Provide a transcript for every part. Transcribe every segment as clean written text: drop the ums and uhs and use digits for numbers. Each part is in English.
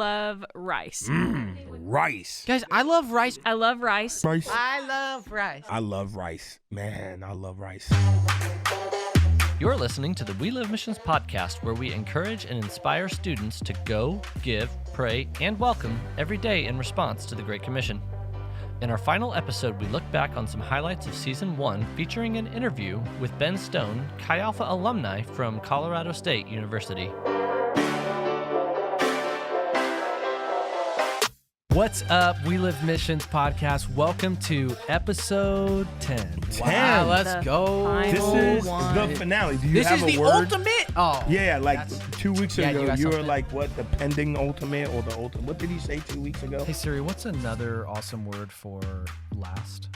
love rice. Rice. Guys, I love rice. I love rice. Rice. I love rice. I love rice. Man, I love rice. You're listening to the We Live Missions podcast, where we encourage and inspire students to go, give, pray, and welcome every day in response to the Great Commission. In our final episode, we look back on some highlights of Season 1, featuring an interview with Ben Stone, Chi Alpha alumni from Colorado State University. What's up, We Live Missions podcast? Welcome to episode 10. Wow, let's go. This is the finale. Do you This have is a the word? ultimate. Oh, Yeah, like that's- 2 weeks Yeah, ago, you got you were something? like, what, the pending ultimate or the ultimate? What did he say 2 weeks ago? Hey Siri, what's another awesome word for last?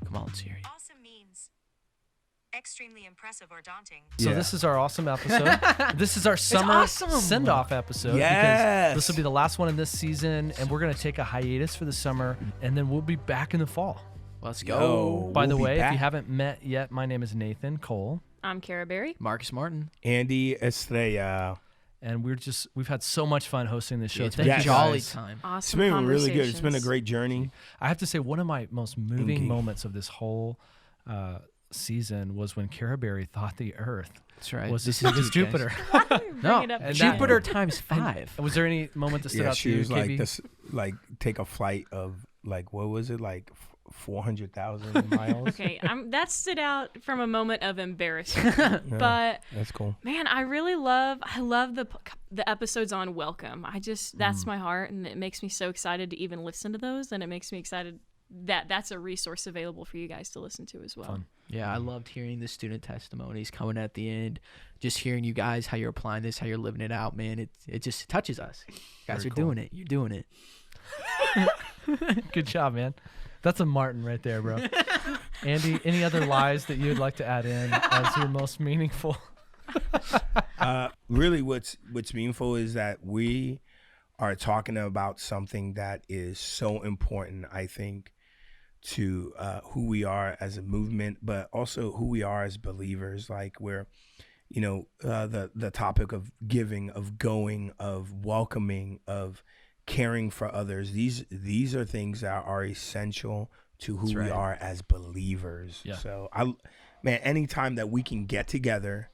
Come on, Siri. Awesome means extremely impressive or daunting. So Yeah. this is our awesome episode. This is our summer awesome. send-off episode. Yes. Because this will be the last one in this season, and we're going to take a hiatus for the summer, and then we'll be back in the fall. Let's go. Yo. By the We'll be way, if back. you haven't met yet, my name is Nathan Cole, I'm Cara Berry. Marcus Martin. Andy Estrella. and we've had so much fun hosting this show. It's Thank been you Yes. jolly guys. time. It's Awesome been really good. It's been a conversations. great journey. I have to say, one of my most moving Indeed. moments of this whole season was when Cara Berry thought the Earth That's right. was This as big is as deep, guys. Jupiter. No, it up. And Jupiter that- times 5. Was there any moment that stood Yeah, out to she you, was like, KB? this, like, take a flight of, like, what was it? Like 400,000 miles? Okay, that stood out from a moment of embarrassment. But That's cool. man, I love the episodes on welcome. That's my heart, and it makes me so excited to even listen to those, and it makes me excited that that's a resource available for you guys to listen to as well. Fun. Yeah, I loved hearing the student testimonies coming at the end. Just hearing you guys, how you're applying this, how you're living it out, man. It just touches us. You guys Very are cool. doing it. You're doing it. Good job, man. That's a Martin right there, bro. Andy, any other lies that you'd like to add in as your most meaningful? Really, what's meaningful is that we are talking about something that is so important, I think, to who we are as a movement, but also who we are as believers. Like we're, the topic of giving, of going, of welcoming, of caring for others. These are things that are essential to who That's we right. are as believers. Yeah. So anytime that we can get together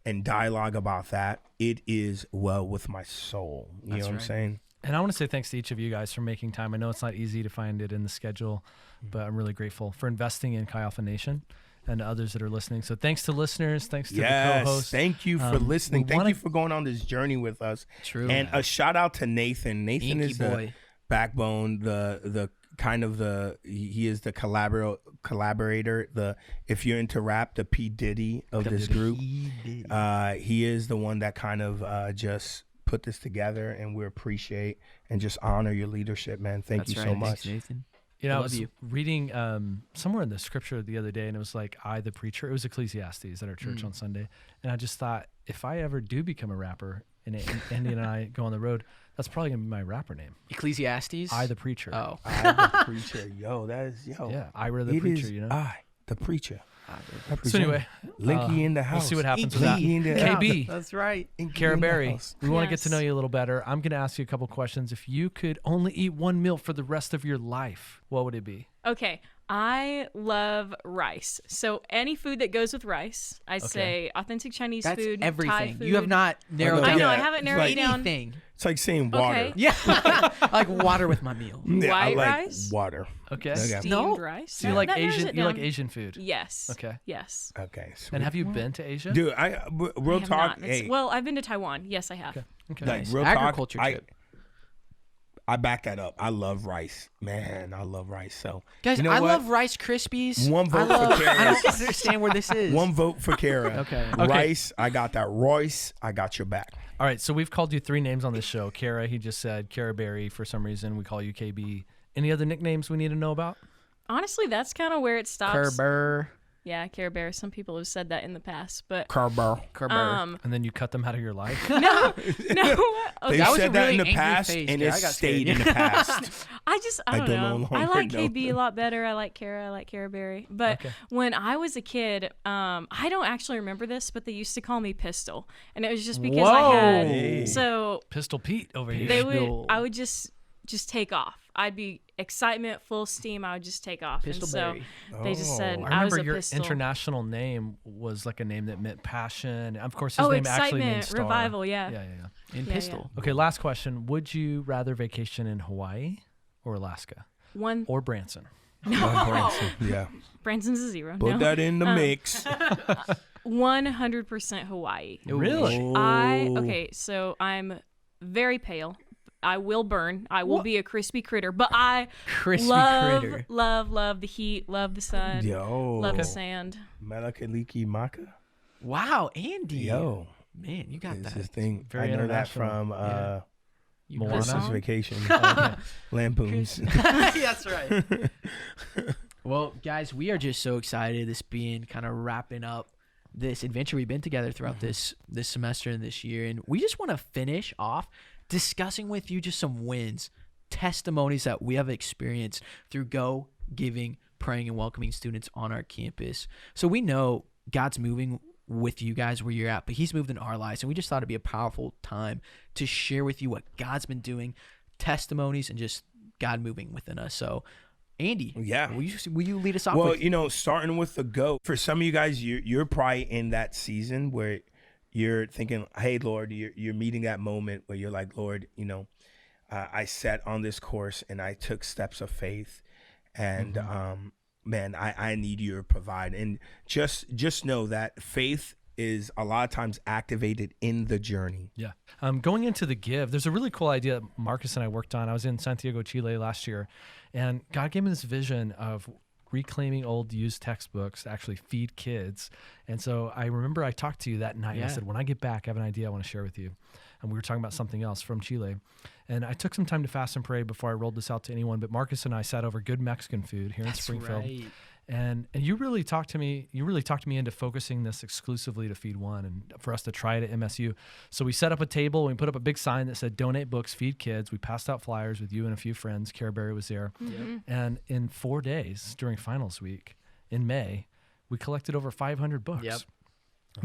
and dialogue about that, it is well with my soul. You know what I'm right. saying? And I want to say thanks to each of you guys for making time. I know it's not easy to find it in the schedule, but I'm really grateful for investing in Chi Alpha Nation and to others that are listening. So thanks to listeners. Thanks to the co-hosts. Thank you for listening. we Thank wanna- you for going on this journey with us. True. And a shout out to Nathan. Nathan Inky is boy. the backbone, the kind of he is the collaborator. If you're into rap, the P Diddy of this group. He is the one that kind of just put this together, and we appreciate and just honor your leadership, man. Thank That's you right. so Thanks, much. Nathan. I love was you. reading somewhere in the scripture the other day, and it was like, I, the preacher. It was Ecclesiastes at our church on Sunday. And I just thought, if I ever do become a rapper, and Andy and I go on the road, that's probably going to be my rapper name. Ecclesiastes. I, the preacher. Oh. I, the preacher. Yo, that is, Yeah, Ira the it preacher, is you know? I, the preacher. So anyway, Linky in the house. we'll see what happens with that. Linky in the KB. That's right. Inky Cara in the Berry, house. we want to get to Yes. know you a little better. I'm going to ask you a couple questions. If you could only eat one meal for the rest of your life, what would it be? Okay, I love rice. So any food that goes with rice, I'd say authentic Chinese That's food, Thai everything. food. You have not narrowed I down know, I Yeah, haven't it's narrowed like- it down. anything. It's like saying water. Okay. Yeah. I like water with my meal. Yeah, I White like rice? water. Okay. Okay. Steamed No. rice. So you like That narrows Asian? it You like down. Asian food? Yes. Okay. Yes. Okay. Sweet. And have you been to Asia? Dude, real I have talk. not. It's- Hey, well, I've been to Taiwan. Yes, I have. Okay. like Nice. real Agriculture talk. trip. I back that up. I love rice, man. I love rice. So Guys, you know I what? love Rice Krispies. One vote I for love, Cara. I don't understand where this is. One vote for Cara. Okay. Rice, I got that. Royce, I got your back. All right. So we've called you 3 names on this show. Cara, he just said. Cara Berry, for some reason, we call you KB. Any other nicknames we need to know about? Honestly, that's kind of where it stops. Kerber. Yeah, Care Bear. Some people have said that in the past, but Carbar. And then you cut them out of your life. no. They That was a said that really in the angry past, face, and dude. it I got stayed scared. in the past. I don't know. no I like longer KB know. a lot better. I like Kara. I like Cara Berry. But when I was a kid, I don't actually remember this, but they used to call me Pistol, and it was just because I had Hey. so Pistol Pete over here. I would just take off. I'd be excitement, full steam. I would just take off. Pistol and so Berry. they just said I I was remember a your pistol. international name was like a name that meant passion. Of course, his Oh, name actually excitement, means star. revival, yeah. Yeah. And Yeah, Pistol. Okay, last question. Would you rather vacation in Hawaii or Alaska One or Branson? Yeah. Branson's a 0. Put no. that in the mix. 100% Hawaii. Really? Okay, so I'm very pale. I will burn. I will be a crispy critter, but I Crispy love, critter. love the heat, love the sun, Yo. love the sand. Melakaliki Maka? Wow, Andy. Yo. Man, you got It's that. his thing. Very I know that international. from Yeah. You know Moana? that Christmas song? Vacation. Lampoons. That's right. Well, guys, we are just so excited. This being kind of wrapping up this adventure we've been together throughout this semester and this year, and we just want to finish off discussing with you just some wins, testimonies that we have experienced through Go, Giving, Praying, and Welcoming students on our campus. So we know God's moving with you guys where you're at, but He's moved in our lives, and we just thought it'd be a powerful time to share with you what God's been doing, testimonies, and just God moving within us. So, Andy, Yeah. will you lead us off? Well, with starting with the go. For some of you guys, you're probably in that season where you're thinking, "Hey, Lord," you're meeting that moment where you're like, "Lord, I set on this course and I took steps of faith, and man, I need you to provide." And just know that faith is a lot of times activated in the journey. Yeah. Going into the give, there's a really cool idea that Marcus and I worked on. I was in Santiago, Chile last year, and God gave me this vision of reclaiming old used textbooks to actually feed kids. And so I remember I talked to you that night and I Yeah. said, when I get back, I have an idea I want to share with you. And we were talking about something else from Chile. And I took some time to fast and pray before I rolled this out to anyone, but Marcus and I sat over good Mexican food here in That's Springfield. right. And you really talked to me into focusing this exclusively to Feed One and for us to try it at MSU. So we set up a table and we put up a big sign that said donate books, feed kids. We passed out flyers with you and a few friends. Cara Berry was there. And in 4 days during finals week in May, we collected over 500 books. Yep.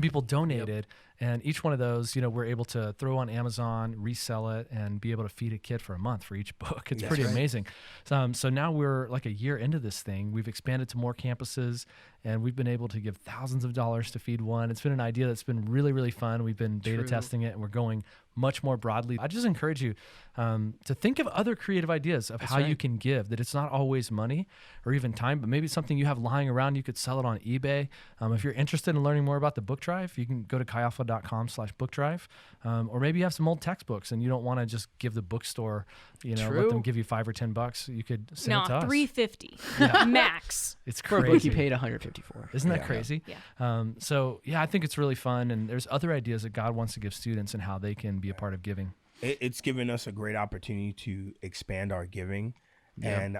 People donated, and each one of those, we're able to throw on Amazon, resell it, and be able to feed a kid for a month for each book. It's pretty amazing. So now we're like a year into this thing. We've expanded to more campuses, and we've been able to give thousands of dollars to Feed One. It's been an idea that's been really, really fun. We've been beta testing it, and we're going much more broadly. I just encourage you to think of other creative ideas of how you can give, that it's not always money or even time, but maybe it's something you have lying around. You could sell it on eBay. If you're interested in learning more about the book drive, you can go to chialpha.com/book drive. Or maybe you have some old textbooks and you don't want to just give the bookstore, let them give you $5 or $10. You could send it to us. $350 max. It's For a crazy. book you paid $154. Isn't that crazy? Yeah. I think it's really fun, and there's other ideas that God wants to give students and how they can be a part of giving. It's given us a great opportunity to expand our giving, and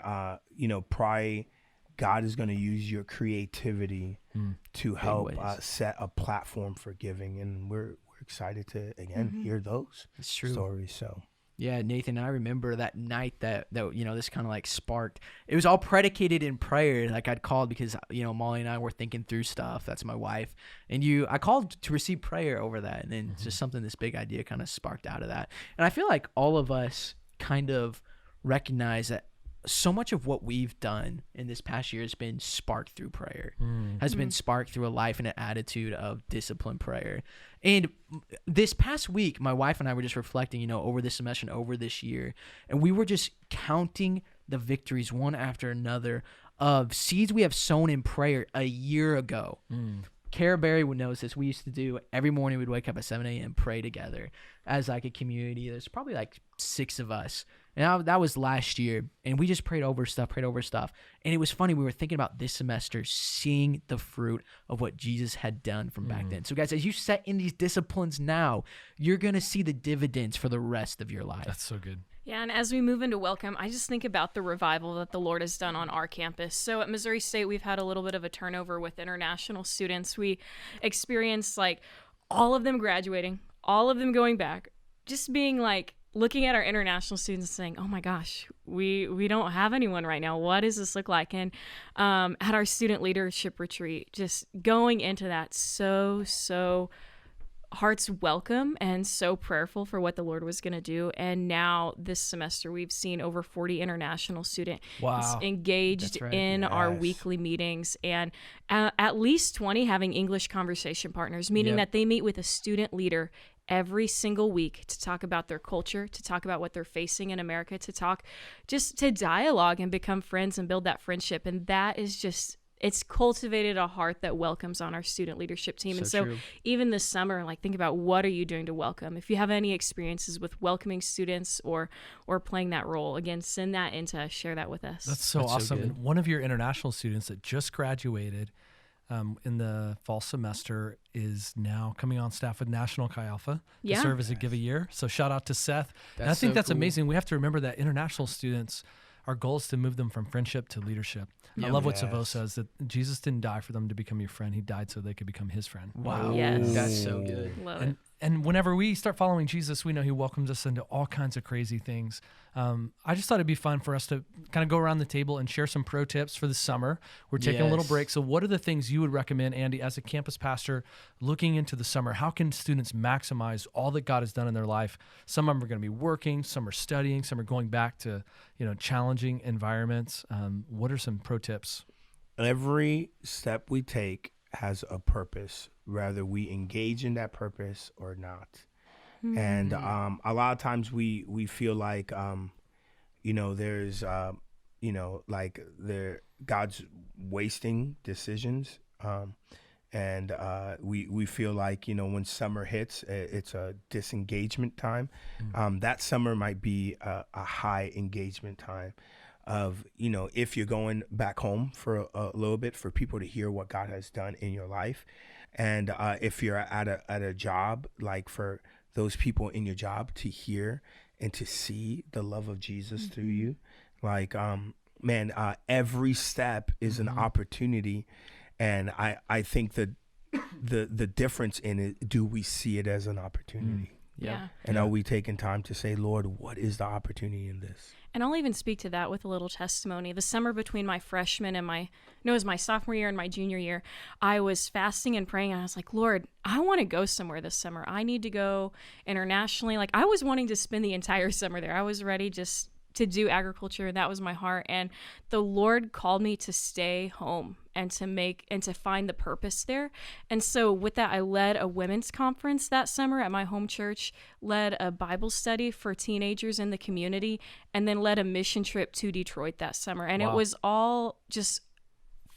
probably God is going to use your creativity to help ways. set a platform for giving, and we're excited to again hear those It's true. stories. So Yeah, Nathan, I remember that night that this kind of like sparked. It was all predicated in prayer. Like I'd called because Molly and I were thinking through stuff. That's my wife, and I called to receive prayer over that, and then it's just something, this big idea kind of sparked out of that. And I feel like all of us kind of recognize that so much of what we've done in this past year has been sparked through prayer, has been sparked through a life and an attitude of disciplined prayer. And this past week, my wife and I were just reflecting, over this semester and over this year, and we were just counting the victories one after another of seeds we have sown in prayer a year ago. Cara Berry would knows this. We used to do every morning. We'd wake up at 7 a.m. pray together as like a community. There's probably like 6 of us. And that was last year. And we just prayed over stuff. And it was funny. We were thinking about this semester, seeing the fruit of what Jesus had done from back then. So guys, as you set in these disciplines now, you're going to see the dividends for the rest of your life. That's so good. Yeah, and as we move into welcome, I just think about the revival that the Lord has done on our campus. So at Missouri State, we've had a little bit of a turnover with international students. We experienced like all of them graduating, all of them going back, just being like looking at our international students and saying, oh my gosh, we don't have anyone right now. What does this look like? And at our student leadership retreat, just going into that so hearts welcome and so prayerful for what the Lord was going to do. And now this semester, we've seen over 40 international students engaged in our weekly meetings, and at least 20 having English conversation partners, meaning that they meet with a student leader every single week to talk about their culture, to talk about what they're facing in America, to dialogue and become friends and build that friendship. And that is just, it's cultivated a heart that welcomes on our student leadership team. And so even this summer, like, think about what are you doing to welcome? If you have any experiences with welcoming students or playing that role, again, send that in to share that with us. That's so awesome. And one of your international students that just graduated in the fall semester is now coming on staff with National Chi Alpha to serve as a Give a Year. So shout out to Seth. And I think that's amazing. We have to remember that international students, our goal is to move them from friendship to leadership. I love what Savo says, that Jesus didn't die for them to become your friend. He died so they could become his friend. Wow. Yes. That's so good. Love it. And whenever we start following Jesus, we know he welcomes us into all kinds of crazy things. I just thought it'd be fun for us to kind of go around the table and share some pro tips for the summer. We're taking a little break. So what are the things you would recommend, Andy, as a campus pastor looking into the summer? How can students maximize all that God has done in their life? Some of them are going to be working, some are studying, some are going back to, challenging environments. What are some pro tips? Every step we take has a purpose, whether we engage in that purpose or not. Mm-hmm. And a lot of times we feel like, there's, God's wasting decisions. And we feel like, when summer hits, it's a disengagement time. Mm-hmm. That summer might be a high engagement time of, if you're going back home for a little bit, for people to hear what God has done in your life. And if you're at a job, like for those people in your job to hear and to see the love of Jesus through you. Like, every step is an opportunity. And I think that the difference in it, do we see it as an opportunity? Yeah. And are we taking time to say, Lord, what is the opportunity in this? And I'll even speak to that with a little testimony. The summer between my freshman and it was my sophomore year and my junior year, I was fasting and praying, and I was like, Lord, I want to go somewhere this summer. I need to go internationally. Like, I was wanting to spend the entire summer there. I was ready just to do agriculture. That was my heart. And the Lord called me to stay home and to find the purpose there. And so with that, I led a women's conference that summer at my home church, led a Bible study for teenagers in the community, and then led a mission trip to Detroit that summer. And it was all just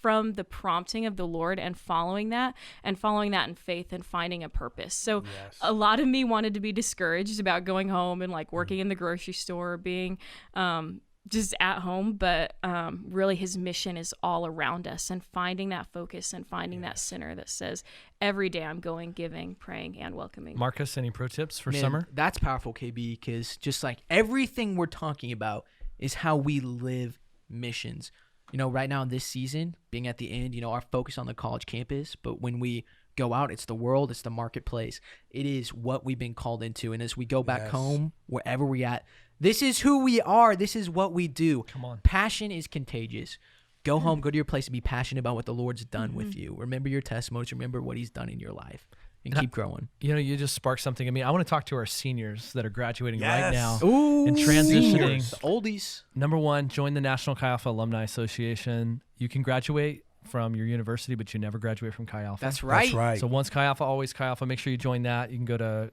from the prompting of the Lord and following that in faith and finding a purpose. So a lot of me wanted to be discouraged about going home and like working in the grocery store, being just at home, but really his mission is all around us, and finding that focus and finding that center that says every day I'm going, giving, praying, and welcoming. Marcus, any pro tips for summer? That's powerful, KB, because just like everything we're talking about is how we live missions. Right now in this season, being at the end, our focus on the college campus, but when we go out, it's the world, it's the marketplace. It is what we've been called into. And as we go back home, wherever we're at, this is who we are. This is what we do. Come on. Passion is contagious. Go home, go to your place, and be passionate about what the Lord's done with you. Remember your testimonies. Remember what he's done in your life. And keep growing. You just sparked something in me. I want to talk to our seniors that are graduating right now Ooh, and transitioning. Seniors, the oldies. Number one, join the National Chi Alpha Alumni Association. You can graduate from your university, but you never graduate from Chi Alpha. That's right. So once Chi Alpha, always Chi Alpha. Make sure you join that. You can go to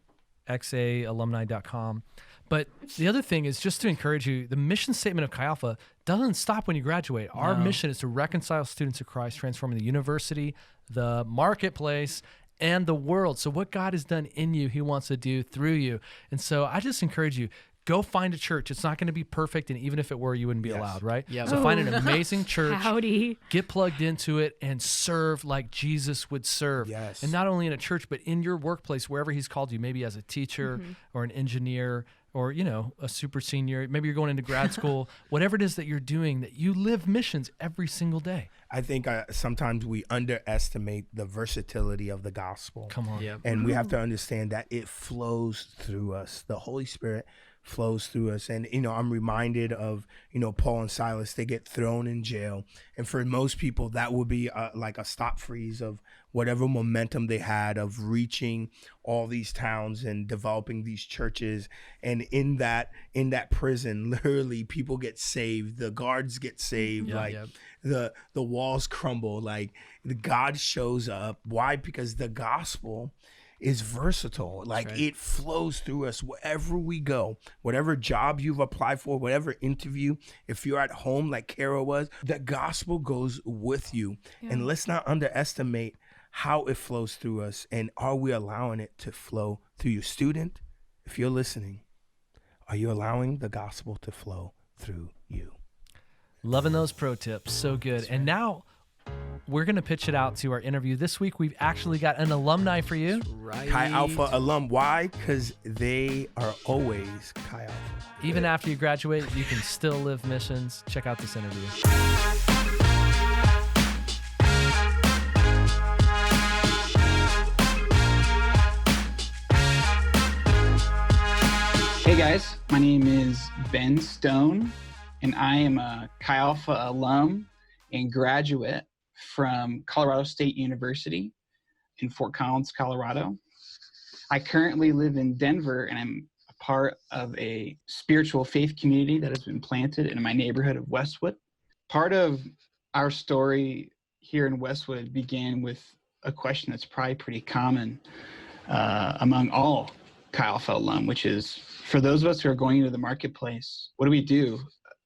xaalumni.com. But the other thing is just to encourage you, the mission statement of Chi Alpha doesn't stop when you graduate. Our mission is to reconcile students of Christ, transforming the university, the marketplace, and the world. So what God has done in you, he wants to do through you. And so I just encourage you, go find a church. It's not going to be perfect, and even if it were, you wouldn't be allowed, right? Yeah. So find an amazing church. Howdy. Get plugged into it and serve like Jesus would serve. Yes. And not only in a church, but in your workplace, wherever he's called you, maybe as a teacher or an engineer or, a super senior, maybe you're going into grad school, whatever it is that you're doing, that you live missions every single day. I think sometimes we underestimate the versatility of the gospel. Come on. Yep. And we have to understand that it flows through us. The Holy Spirit flows through us. And, I'm reminded of, Paul and Silas, they get thrown in jail. And for most people, that would be like a stop freeze of whatever momentum they had of reaching all these towns and developing these churches. And in that prison, literally people get saved. The guards get saved. The walls crumble. Like God shows up. Why? Because the gospel is versatile. Like right. It flows through us wherever we go, whatever job you've applied for, whatever interview, if you're at home like Kara was, the gospel goes with you. Yeah. And let's not underestimate how it flows through us. And are we allowing it to flow through you? Student, if you're listening, are you allowing the gospel to flow through you? Loving those pro tips. So good. And now we're going to pitch it out to our interview. This week, we've actually got an alumni for you. Right. Chi Alpha alum. Why? Because they are always Chi Alpha. Even after you graduate, you can still live missions. Check out this interview. Hey guys, my name is Ben Stone, and I am a Chi Alpha alum and graduate from Colorado State University in Fort Collins, Colorado. I currently live in Denver, and I'm a part of a spiritual faith community that has been planted in my neighborhood of Westwood. Part of our story here in Westwood began with a question that's probably pretty common among all Chi Alpha alum, which is, for those of us who are going into the marketplace, what do we do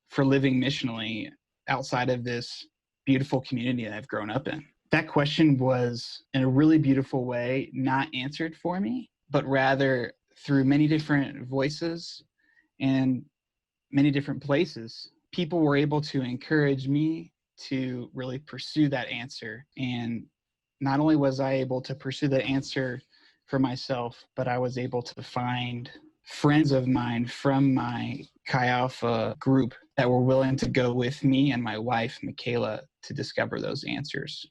for living missionally outside of this beautiful community that I've grown up in? That question was, in a really beautiful way, not answered for me, but rather through many different voices and many different places, people were able to encourage me to really pursue that answer. And not only was I able to pursue that answer for myself, but I was able to find friends of mine from my Chi Alpha group that were willing to go with me and my wife, Michaela, to discover those answers.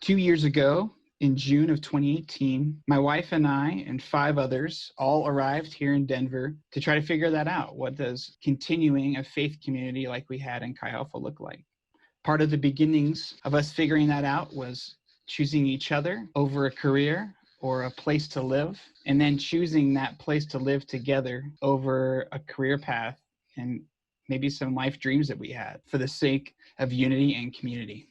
2 years ago, in June of 2018, my wife and I and 5 others all arrived here in Denver to try to figure that out. What does continuing a faith community like we had in Chi Alpha look like? Part of the beginnings of us figuring that out was choosing each other over a career or a place to live, and then choosing that place to live together over a career path and maybe some life dreams that we had for the sake of unity and community.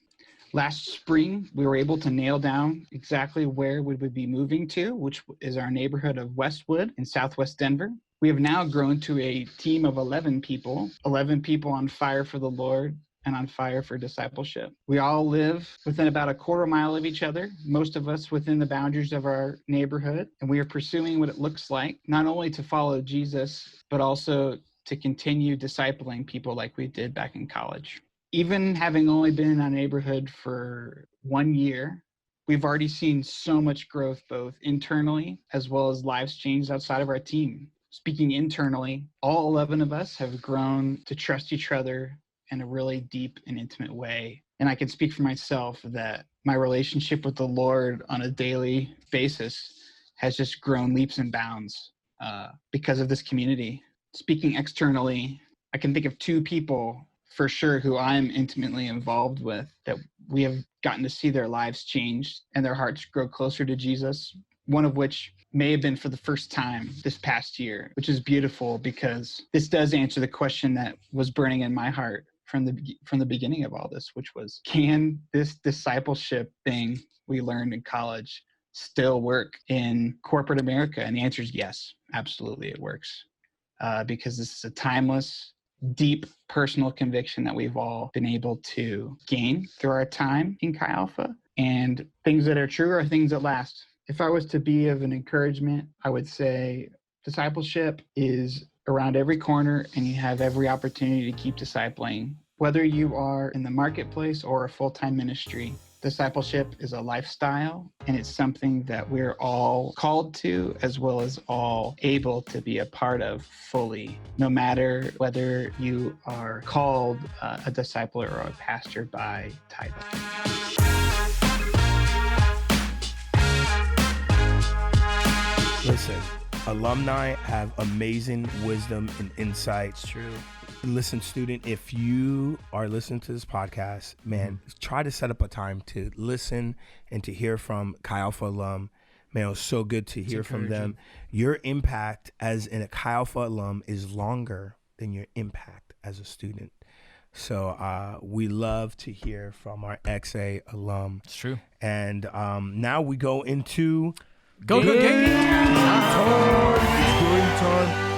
Last spring, we were able to nail down exactly where we would be moving to, which is our neighborhood of Westwood in Southwest Denver. We have now grown to a team of 11 people on fire for the Lord and on fire for discipleship. We all live within about a quarter mile of each other, most of us within the boundaries of our neighborhood, and we are pursuing what it looks like, not only to follow Jesus, but also to continue discipling people like we did back in college. Even having only been in our neighborhood for 1 year, we've already seen so much growth, both internally as well as lives changed outside of our team. Speaking internally, all 11 of us have grown to trust each other in a really deep and intimate way. And I can speak for myself that my relationship with the Lord on a daily basis has just grown leaps and bounds because of this community. Speaking externally, I can think of 2 people for sure who I'm intimately involved with that we have gotten to see their lives change and their hearts grow closer to Jesus. One of which may have been for the first time this past year, which is beautiful because this does answer the question that was burning in my heart from the beginning of all this, which was, can this discipleship thing we learned in college still work in corporate America? And the answer is yes, absolutely it works. Because this is a timeless, deep personal conviction that we've all been able to gain through our time in Chi Alpha. And things that are true are things that last. If I was to be of an encouragement, I would say discipleship is around every corner and you have every opportunity to keep discipling. Whether you are in the marketplace or a full-time ministry, Discipleship is a lifestyle, and it's something that we're all called to, as well as all able to be a part of fully, no matter whether you are called a discipler or a pastor by title. Listen, alumni have amazing wisdom and insights. It's true. Listen, student, if you are listening to this podcast, man, try to set up a time to listen and to hear from Chi Alpha alum. Man, it was so good to hear from them. Your impact as a Chi Alpha alum is longer than your impact as a student. So we love to hear from our XA alum. It's true. And now we go into Go game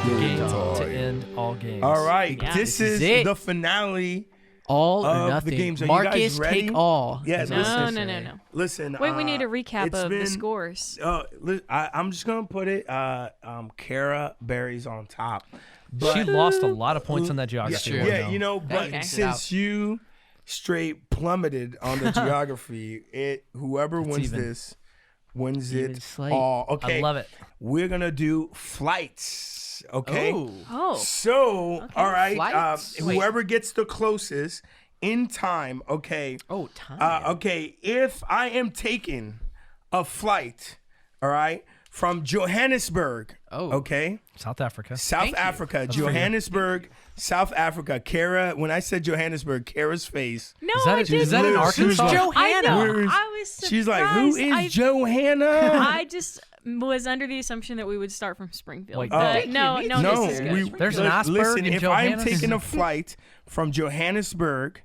Game to end all games. All right, Yeah. this is it. the finale. all or Of the nothing. games. Are you Marcus, guys ready? take all. Yeah, as I listen. used to No. say. Listen. Wait, we need a recap it's of the been- scores. I'm just gonna put it. Kara Berry's on top. She lost a lot of points on that Yeah, geography. true. one, yeah, though. you know, but Okay. since you straight plummeted on the geography, whoever wins even. this wins Even it slate. all. Okay, I love it. We're gonna do flights. Okay. Oh, So, all right, Flights? Wait. whoever gets the closest in time, okay. Oh, time. Okay, if I am taking a flight, all right, from Johannesburg, Oh. okay, South Africa. South Thank you. Africa, for you. Johannesburg, South Africa. Kara, when I said Johannesburg, Kara's face, no, Is that, I is didn't. that in Who's Arkansas? Joe- I know. Where is- I was surprised. she's like, who is Johanna? I just was under the assumption that we would start from Springfield. Wait, But no. no, No, this is good. There's an iceberg listen, in if I'm Johannes? taking a flight from Johannesburg,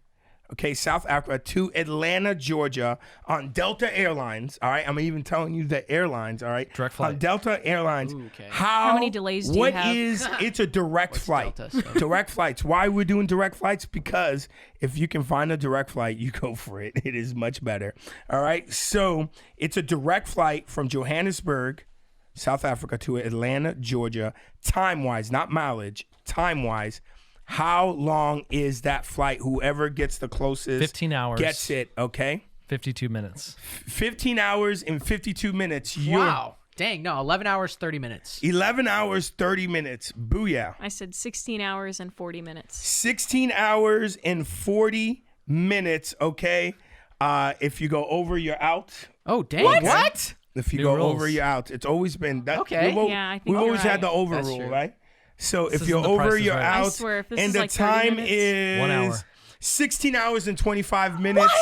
okay, South Africa, to Atlanta, Georgia, on Delta Airlines, all right? I'm even telling you the airlines, all right? Direct flight. On Delta Airlines. Ooh, okay. How many delays do you what have? it's a direct What's flight. Delta, so? Direct flights. Why we're doing direct flights? Because if you can find a direct flight, you go for it. It is much better. All right? So it's a direct flight from Johannesburg, South Africa, to Atlanta, Georgia, time-wise, not mileage, time-wise. How long is that flight? Whoever gets the closest 15 hours. gets it, okay? 52 minutes. 15 hours and 52 minutes. You're Wow. Dang, no, 11 hours, 30 minutes. 11 hours, 30 minutes. Booyah. I said 16 hours and 40 minutes. 16 hours and 40 minutes, okay? If you go over, you're out. Oh, dang. What? If you New go rules. over, you're out. It's always been that. Okay. Yeah, I think we've you're always had right. the over That's rule, true. right? So if This you're isn't The Price over, is you're Right. out. I swear, if this and is the like 30 time minutes- is 1 hour. 16 hours and 25 minutes.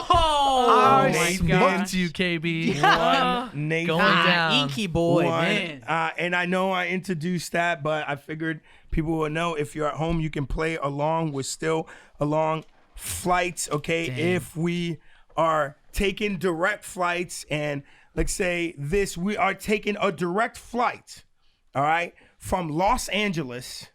Oh, my Nathan. gosh. Look you, KB. One, Nathan. Going down. Inky boy, One. man. And I know I introduced that, but I figured people will know if you're at home, you can play along with still along flights, okay? Dang. If we are taking direct flights, and let's say this, we are taking a direct flight, all right, from Los Angeles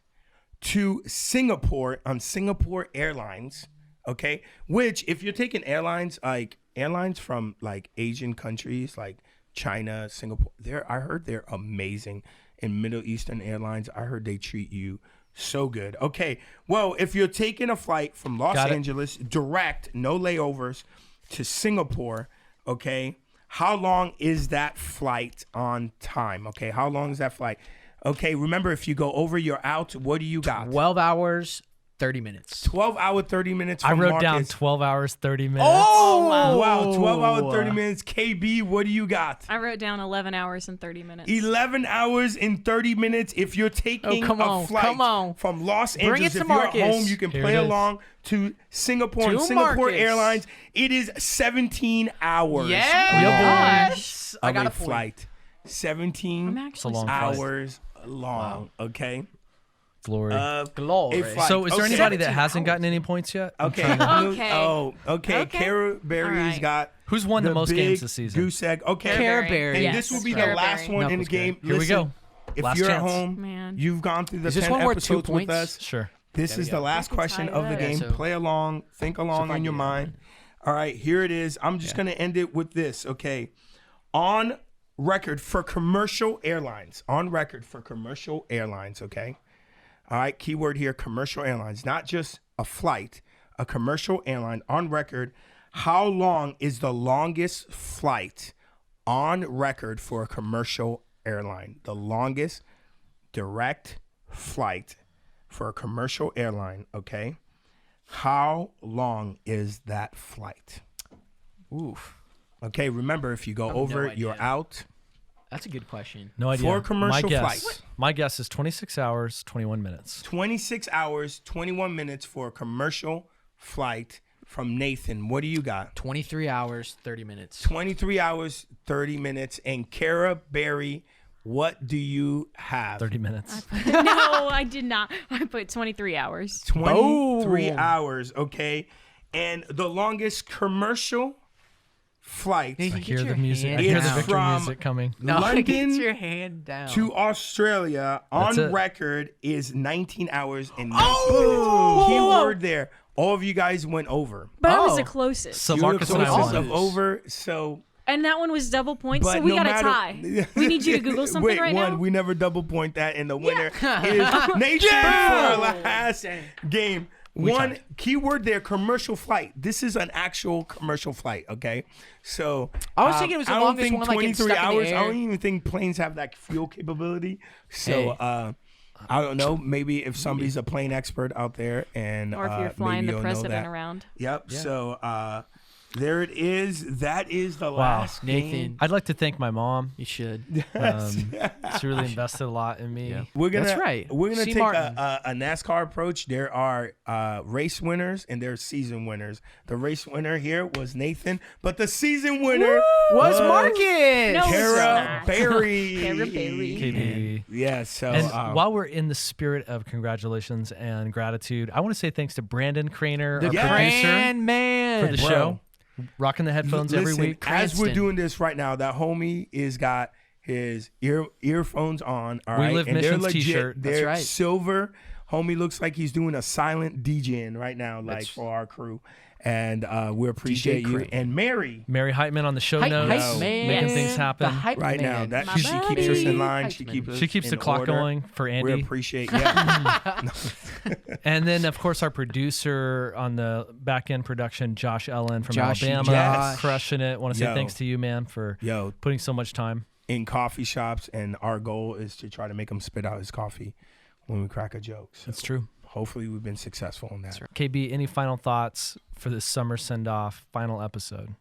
to Singapore on Singapore Airlines, okay? Which, if you're taking airlines, like airlines from like Asian countries, like China, Singapore, I heard they're amazing. In Middle Eastern Airlines, I heard they treat you so good. Okay, well, if you're taking a flight from Los Got it. Angeles, direct, no layovers, to Singapore, okay, how long is that flight on time? Okay, how long is that flight? Okay, remember, if you go over, you're out. What do you got? 12 hours, 30 minutes. 12 hour, 30 minutes I from wrote down Marcus. 12 hours, 30 minutes. Oh, Wow, 12 hour, 30 minutes. KB, what do you got? I wrote down 11 hours and 30 minutes. 11 hours and 30 minutes. If you're taking come on, a flight come on. from Los Bring Angeles, it to if you're Marcus. at home, you can Here play it is. along to Singapore and To Singapore Marcus. Airlines. It is 17 hours. Yes. I of got a a point. flight. I'm 17 actually long flight. hours long. Okay. Glory. Glory. A flight. So is there Okay. anybody that hasn't gotten any points yet? I'm Okay. trying to- Okay. Oh, okay. Okay. Kara Berry's All right. got Who's won the most big games this season? Goose egg. Okay. Care Berry. And Yes, this will be Care the last Berry. one in the Knuckles game. Here we Listen, go. If Last you're chance. at home, Man. you've gone through the Is this 10 one worth 2 episodes with points? us. Sure. This There we is the go. last can question tie of it the up. game. Yeah, so- Play along, think along far, in your yeah. mind. All right, here it is. I'm just going to end it with this, okay? On record for commercial airlines. On record for commercial airlines, okay? All right, keyword here, commercial airlines. Not just a flight, a commercial airline on record. How long is the longest flight on record for a commercial airline? The longest direct flight for a commercial airline, okay? How long is that flight? Oof. Okay, remember, if you go I have no over, idea. you're out. That's a good question. No idea. For commercial flights. My guess is 26 hours, 21 minutes. 26 hours, 21 minutes for a commercial flight from Nathan. What do you got? 23 hours, 30 minutes. 23 hours, 30 minutes. And Kara Berry, what do you have? 30 minutes. No, I did not. I put 23 hours. 23 Boom. hours, okay? And the longest commercial flight Nathan, I get hear your the music. I hand hear the down. victory From- music coming. No, London get your hand down. to Australia That's on it. record is 19 hours and 19 minutes. Keyword there. All of you guys went over. But I was Oh. the closest. So You were Marcus and I closest won. of over, so... And that one was double points, so But we no got a matter- tie. We need you to Google something Wait, right now. we never double point that, and the winner is Nathan for our last game. One keyword there, commercial flight. This is an actual commercial flight, okay? So I was thinking it was the I don't longest think one, like, getting 23 stuck in the hours. I air. don't even think planes have that fuel capability. So Hey. I don't know. Maybe if somebody's a plane expert out there, and Or if you're flying maybe the you'll know president that. around. Yep. Yeah. So there it is. That is the Wow. last Nathan. game. I'd like to thank my mom. You should. She really invested a lot in me. Yeah. We're gonna, That's right. We're gonna C. take Martin. a NASCAR approach. There are race winners and there are season winners. The race winner here was Nathan, but the season winner Was Marcus? No, Kara not. Berry. Kara Berry. KB. Yeah. So And while we're in the spirit of congratulations and gratitude, I want to say thanks to Brandon Craner, The our Yes. producer, Grand Man. for the Bro. show. Rocking the headphones every listen, week. as we're Cranston. doing this right now, that homie is got his earphones on. All We right, Live and they're Missions legit. t-shirt. They're That's right. silver. Homie looks like he's doing a silent DJing right now, like That's- for our crew. And we appreciate you. Crane. And Mary, Mary Heitman on the show Hype, notes, hype man. making things Yes. happen. The hype right now, man. that My she keeps us in buddy. line. Hype She man. keeps She keeps the in clock order. going for We Andy. appreciate yeah. And then, of course, our producer on the back end production, Josh Ellen from Joshy Alabama, Josh. crushing it. Want to say Yo. thanks to you, man, for Yo, putting so much time. in coffee shops, and our goal is to try to make him spit out his coffee when we crack a joke. So That's true. hopefully we've been successful in that. KB, any final thoughts for this summer send-off final episode?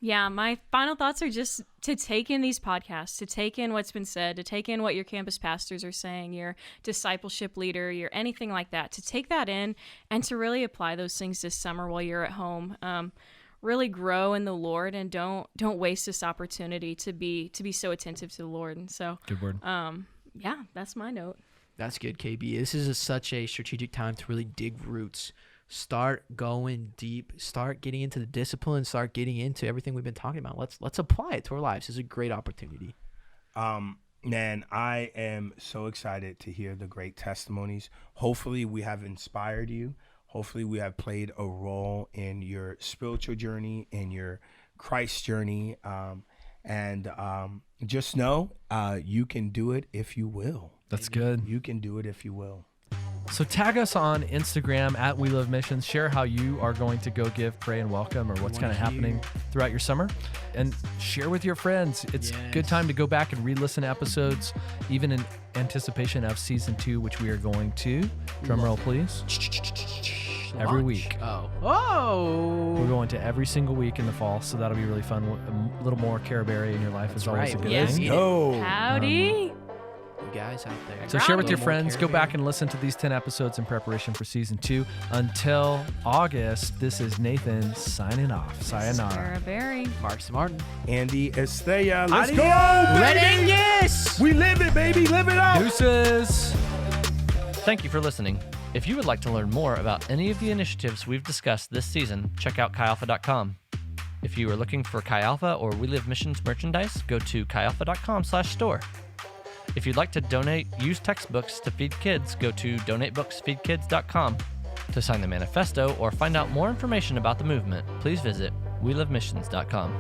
Yeah, my final thoughts are just to take in these podcasts, to take in what's been said, to take in what your campus pastors are saying, your discipleship leader, your anything like that, to take that in and to really apply those things this summer while you're at home. Really grow in the Lord, and don't waste this opportunity to be so attentive to the Lord. And so, Good word. yeah, that's my note. That's good, KB. This is such a strategic time to really dig roots. Start going deep. Start getting into the discipline. Start getting into everything we've been talking about. Let's apply it to our lives. It's a great opportunity. Man, I am so excited to hear the great testimonies. Hopefully we have inspired you. Hopefully we have played a role in your spiritual journey, in your Christ journey. And just know you can do it if you will. That's good. You can do it if you will. So tag us on Instagram at We Love Missions. Share how you are going to go give, pray, and welcome, or what's kind of happening throughout your summer. And share with your friends. It's a good time to go back and re-listen to episodes, even in anticipation of season 2, which we are going to. Drum roll, please. Every week. Oh. We're going to every single week in the fall, so that'll be really fun. A little more Cara Berry in your life is always right. a good Yes. thing. Yo. Howdy. You guys out there. So share with your Little more friends. Go Cara back Berry. and listen to these 10 episodes in preparation for season 2. Until August, this is Nathan signing off. Sayonara. Sarah Berry. Marcus Martin. Andy Estella. Let's Adios. go, Red baby. Angus. We live it, baby. Live it up. Deuces. Thank you for listening. If you would like to learn more about any of the initiatives we've discussed this season, check out chialpha.com. If you are looking for Chi Alpha or We Live Missions merchandise, go to chialpha.com/store. If you'd like to donate used textbooks to feed kids, go to donatebooksfeedkids.com. To sign the manifesto or find out more information about the movement, please visit welivemissions.com.